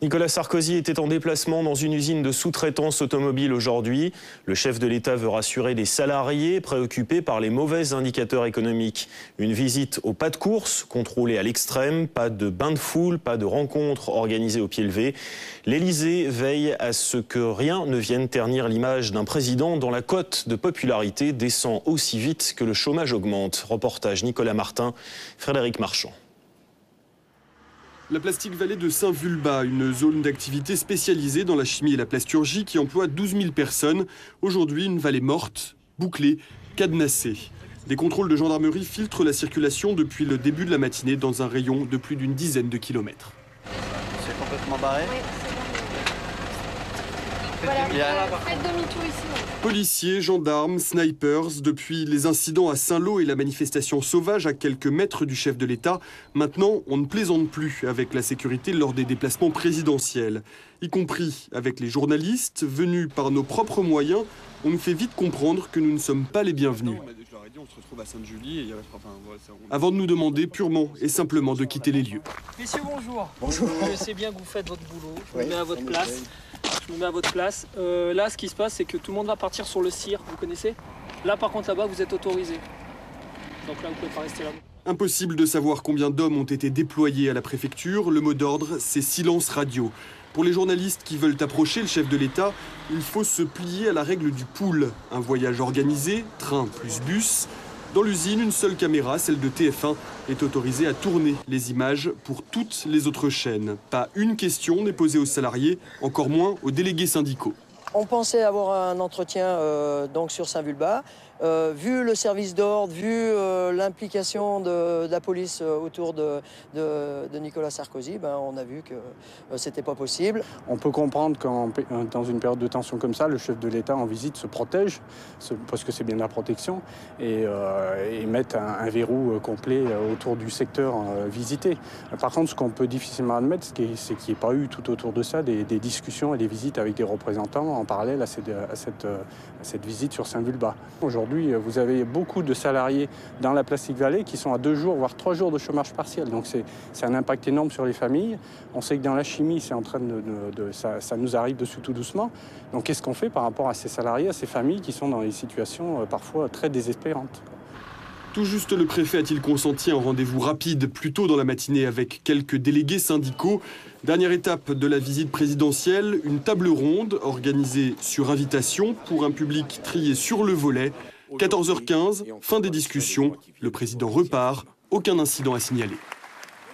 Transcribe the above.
Nicolas Sarkozy était en déplacement dans une usine de sous-traitance automobile aujourd'hui. Le chef de l'État veut rassurer les salariés préoccupés par les mauvais indicateurs économiques. Une visite au pas de course, contrôlée à l'extrême, pas de bain de foule, pas de rencontres organisées au pied levé. L'Élysée veille à ce que rien ne vienne ternir l'image d'un président dont la cote de popularité descend aussi vite que le chômage augmente. Reportage Nicolas Martin, Frédéric Marchand. La Plastic Valley de Saint-Vulbas, une zone d'activité spécialisée dans la chimie et la plasturgie qui emploie 12 000 personnes. Aujourd'hui, une vallée morte, bouclée, cadenassée. Des contrôles de gendarmerie filtrent la circulation depuis le début de la matinée dans un rayon de plus d'une dizaine de kilomètres. C'est complètement barré. Oui, c'est bon. Voilà, faites demi-tour ici. Policiers, gendarmes, snipers, depuis les incidents à Saint-Lô et la manifestation sauvage à quelques mètres du chef de l'État, maintenant on ne plaisante plus avec la sécurité lors des déplacements présidentiels. Y compris avec les journalistes, venus par nos propres moyens, on nous fait vite comprendre que nous ne sommes pas les bienvenus. Avant de nous demander purement et simplement de quitter les lieux. Messieurs, bonjour. Bonjour. Je sais bien que vous faites votre boulot. Je me mets à votre place. Je me mets à votre place. Là, ce qui se passe, c'est que tout le monde va partir sur le CIR, vous connaissez? Là, par contre, là-bas, vous êtes autorisé. Donc là, vous pouvez pas rester là. Impossible de savoir combien d'hommes ont été déployés à la préfecture. Le mot d'ordre, c'est silence radio. Pour les journalistes qui veulent approcher le chef de l'État, il faut se plier à la règle du pool. Un voyage organisé, train plus bus. Dans l'usine, une seule caméra, celle de TF1, est autorisée à tourner les images pour toutes les autres chaînes. Pas une question n'est posée aux salariés, encore moins aux délégués syndicaux. On pensait avoir un entretien donc sur Saint-Vulbas. Vu le service d'ordre, vu l'implication de la police autour de Nicolas Sarkozy, on a vu que c'était pas possible. On peut comprendre qu'en dans une période de tension comme ça, le chef de l'État en visite se protège, parce que c'est bien la protection, et mettre un verrou complet autour du secteur visité. Par contre, ce qu'on peut difficilement admettre, c'est qu'il n'y ait pas eu tout autour de ça des discussions et des visites avec des représentants en parallèle à cette visite sur Saint-Vulbas. Aujourd'hui, vous avez beaucoup de salariés dans la Plastic Valley qui sont à 2 jours, voire 3 jours de chômage partiel. Donc c'est un impact énorme sur les familles. On sait que dans la chimie, c'est en train ça nous arrive dessus tout doucement. Donc qu'est-ce qu'on fait par rapport à ces salariés, à ces familles qui sont dans des situations parfois très désespérantes? Tout juste le préfet a-t-il consenti un rendez-vous rapide plus tôt dans la matinée avec quelques délégués syndicaux. Dernière étape de la visite présidentielle, une table ronde organisée sur invitation pour un public trié sur le volet. 14h15, fin des discussions. Le président repart, aucun incident à signaler.